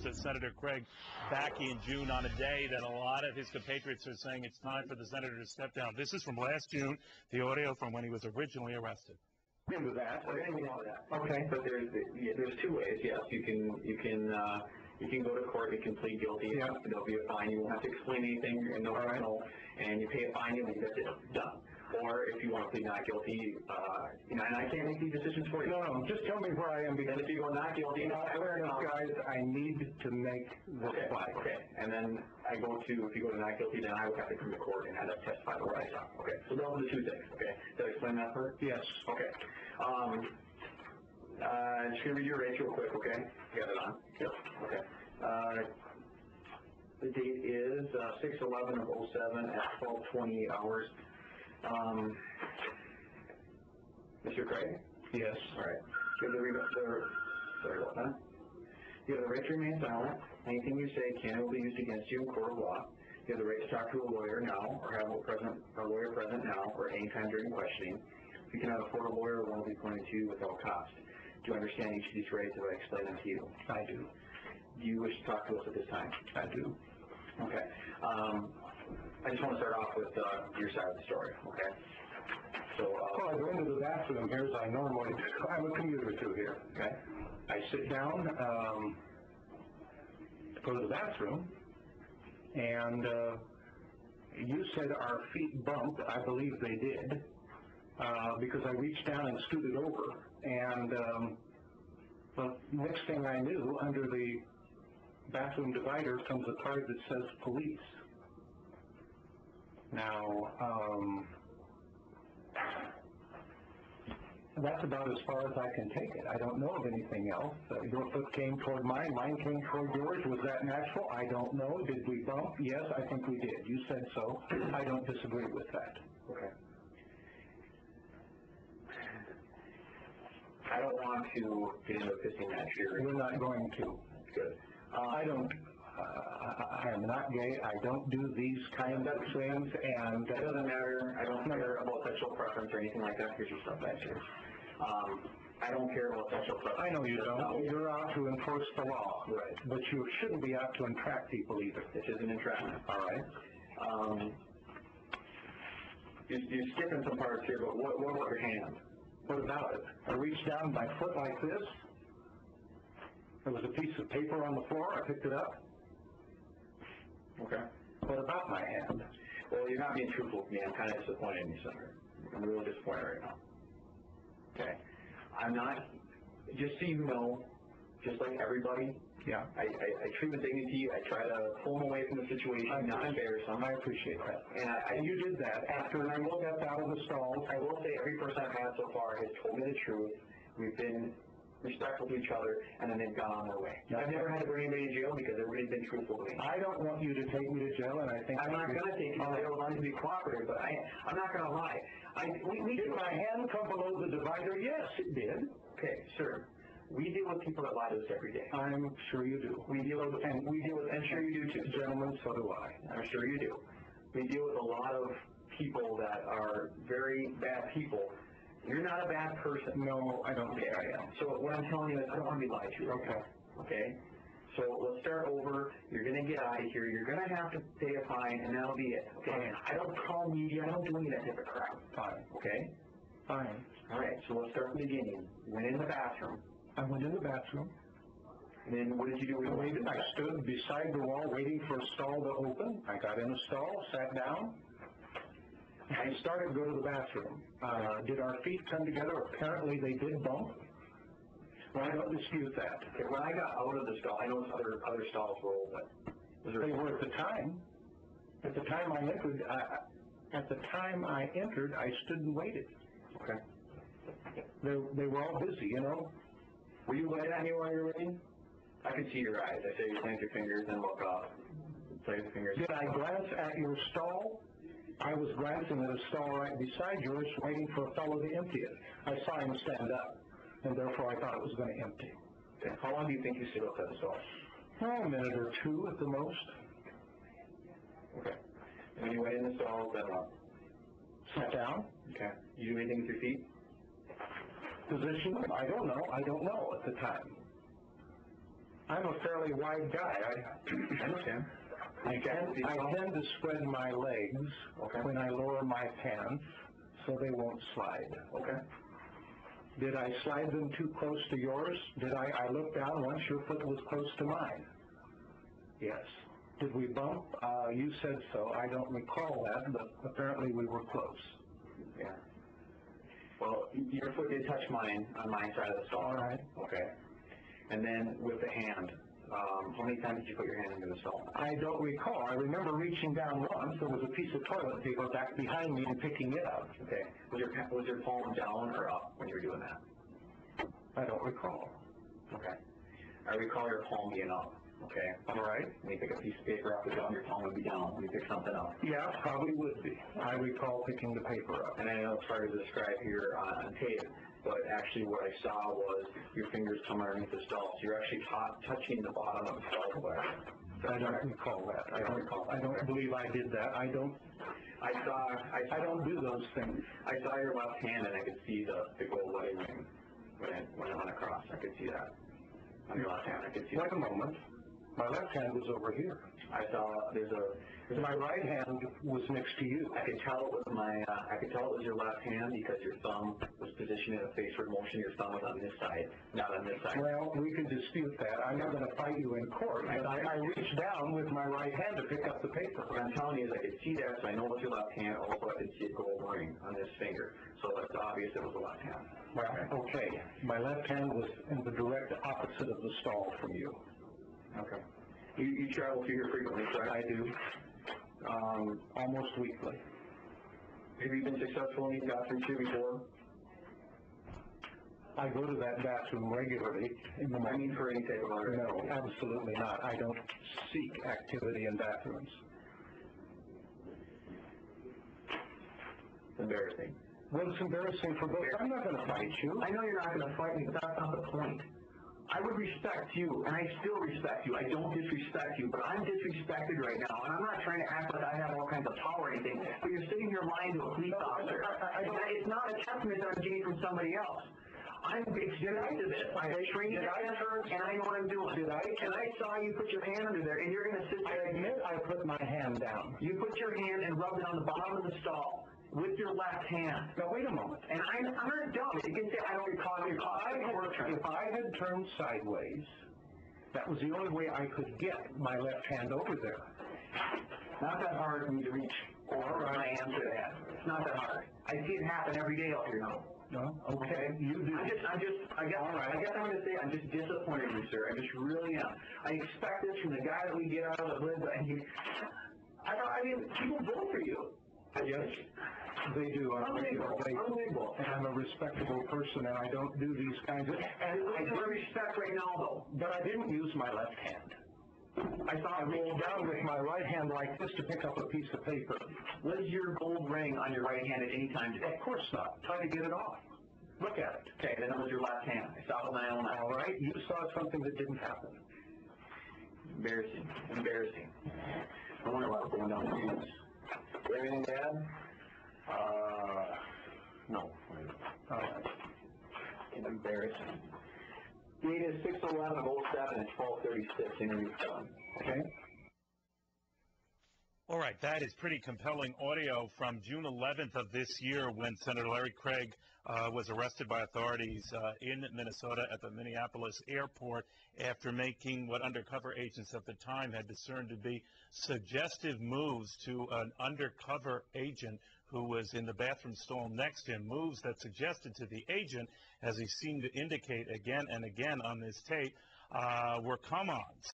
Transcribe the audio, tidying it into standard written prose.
Senator Craig back in June on a day that a lot of his compatriots are saying it's time for the senator to step down. This is from last June, the audio from when he was originally arrested. Into that. Okay. But there's two ways. Yes, you can go to court. You can plead guilty. Yeah. There'll be a fine. You won't have to explain anything. You're no criminal, and you pay a fine. And that's it. Done. Or if you want to plead not guilty, and I can't make these decisions for you. No, just tell me where I am. Because if you go not guilty, fair enough, guys, I need to make the fight. Okay. And then if you go to not guilty, then I would have to come to court and have to testify the right stuff. Okay. So those are the two things. Okay. Did I explain that first? Yes. Okay. Just gonna read your rates real quick. Okay. You got it on. Yep. Okay. The date is 6/11 of 07 at 12:28 hours. Mr. Craig? Yes. All right. Sorry about that. You have the right to remain silent. Anything you say can be used against you in court of law. You have the right to talk to a lawyer now, or have a lawyer present now, or anytime during questioning. You cannot afford a lawyer or one will be pointed to you without cost. Do you understand each of these rights if I explain them to you? I do. Do you wish to talk to us at this time? I do. Okay. I just want to start off with your side of the story, okay? So, well, I go into the bathroom here as I normally do. I'm a commuter too here. Okay. I sit down, go to the bathroom, and you said our feet bumped. I believe they did, because I reached down and scooted over, and the next thing I knew, under the bathroom divider comes a card that says police. Now, that's about as far as I can take it. I don't know of anything else. Your foot came toward mine. Mine came toward yours. Was that natural? I don't know. Did we bump? Yes, I think we did. You said so. I don't disagree with that. Okay. I don't want to get into a pissing match here. We're not going to. Good. I am not gay. I don't do these kinds of things, and it doesn't matter. I don't care about sexual preference or anything like that. Here's your stuff back here. I don't care about sexual preference. I know you don't. You're out to enforce the law. Right. But you shouldn't be out to entrap people either. This isn't entrapment. All right. You're skipping some parts here, but what about your hand? What about it? I reached down my foot like this. There was a piece of paper on the floor. I picked it up. Okay. What about my hand? Well, you're not being truthful with me. I'm kind of disappointed in you, Senator. I'm really disappointed right now. Okay. I'm not, just so you know, just like everybody, yeah. I treat with dignity. I try to pull them away from the situation, not embarrass them. I appreciate that. And you did that. After I got out of the stalls, I will say every person I've had so far has told me the truth. We've been respectful to each other, and then they've gone on their way. I've never had to bring anybody to jail because everybody's been truthful to me. I don't want you to take me to jail, and I think I'm not going to take you to jail as long as you be cooperative, but I'm not going to lie. Did my hand come below the divider? Yes, it did. Okay, sure. We deal with people that lie to us every day. I'm sure you do. I'm sure you do too. Gentlemen, so do I. I'm sure you do. We deal with a lot of people that are very bad people. You're not a bad person. No, I don't think I am. So what I'm telling you is I don't want to be lied to. Okay. Okay? So let's start over. You're going to get out of here. You're going to have to pay a fine, and that'll be it. Okay? Fine. I don't call media. I don't do any of that type of crap. Fine. Okay? Fine. All right. So let's start from the beginning. You went in the bathroom. I went in the bathroom. And then what did you do? I stood beside the wall waiting for a stall to open. I got in a stall, sat down. I started to go to the bathroom. Did our feet come together? Apparently they did bump. Well, I don't dispute that. Okay, when I got out of the stall, I know other stalls were open. They were at the time. At the time I entered, I stood and waited. Okay. They were all busy, you know. Were you looking at me while you were waiting? I could see your eyes. I say you plant your fingers and look up. Place your fingers. Did I glance at your stall? I was glancing at a stall right beside yours, waiting for a fellow to empty it. I saw him stand up, and therefore I thought it was going to empty. Okay. How long do you think you stood outside the stall? Oh, a minute or two at the most. Okay. And when you went in the stall, then what? Sat down. Okay. You do anything with your feet? Position? I don't know at the time. I'm a fairly wide guy. I understand. I tend to spread my legs when I lower my pants so they won't slide. Okay. Did I slide them too close to yours? I looked down once your foot was close to mine. Yes. Did we bump? You said so. I don't recall that, but apparently we were close. Yeah. Well, your foot did touch mine on my side of the stall. All right. Okay. And then with the hand, how many times did you put your hand into the stall? I don't recall. I remember reaching down once. There was a piece of toilet paper back behind me and picking it up. Okay. Was your palm down or up when you were doing that? I don't recall. Okay. I recall your palm being up. Okay. All right. When you pick a piece of paper up, your palm would be down. When you pick something up. Yeah, probably would be. I recall picking the paper up. And I know it's hard to describe here on tape, but actually what I saw was your fingers come underneath the stall. So you're actually touching the bottom of the stall there. I don't recall that. I don't believe I did that. I don't do those things. I saw your left hand and I could see the gold wedding ring when it went across. I could see that. On your left hand, I could see that. Wait a moment. My left hand was over here. I saw my right hand was next to you. I could tell it was I could tell it was your left hand because your thumb was positioned in a faceforward motion. Your thumb was on this side, not on this side. Well, we can dispute that. I'm not going to fight you in court. But I reached down with my right hand to pick up the paper. What I'm telling you is I could see that, so I know it's your left hand. Also, I could see a gold ring on this finger. So it's obvious it was the left hand. Well, okay. My left hand was in the direct opposite of the stall from you. Okay. You travel through here frequently, correct? I do. Almost weekly. Have you been successful in these bathrooms here before? I go to that bathroom regularly in the morning. I mean for any type of other No, absolutely not. I don't seek activity in bathrooms. It's embarrassing. Well, it's embarrassing for both. I'm not going to fight you. I know you're not going to fight me, but that's not the point. I would respect you, and I still respect you. I don't disrespect you, but I'm disrespected right now, and I'm not trying to act like I have all kinds of power or anything, but you're sitting here lying to a police officer. It's not a testament that I'm getting from somebody else. I'm experienced to this. I trained at and I know what I'm doing. And I saw you put your hand under there, and you're going to sit there. I admit I put my hand down. You put your hand and rubbed it on the bottom of the stall with your left hand. Now, wait a moment. And I'm not dumb. You can say I don't recall. If I had turned sideways, that was the only way I could get my left hand over there. Not that hard for me to reach or my answer to that. It's not that hard. I see it happen every day out here now. No? Okay. You do. I guess I'm going to say I'm just disappointed in you, sir. I just really am. I expect this from the guy that we get out of the hood, but I mean, people vote for you. Yes, they do. Unbelievable. And I'm a respectable person, and I don't do these kinds of... And I do respect right now, though. But I didn't use my left hand. I rolled down with my right hand like this to pick up a piece of paper. Was your gold ring on your right hand at any time today? Of course not. Try to get it off. Look at it. Okay, then it was your left hand. I saw it with my own eye. All right, you saw something that didn't happen. Embarrassing. I wonder why we're going down the streets. Everything, Dad? No. All right. Embarrassing. Date is 6/11/07 at 12:36. Interview done. Okay. All right, that is pretty compelling audio from June 11th of this year when Senator Larry Craig was arrested by authorities in Minnesota at the Minneapolis airport after making what undercover agents at the time had discerned to be suggestive moves to an undercover agent who was in the bathroom stall next to him, moves that suggested to the agent, as he seemed to indicate again and again on this tape, were come-ons.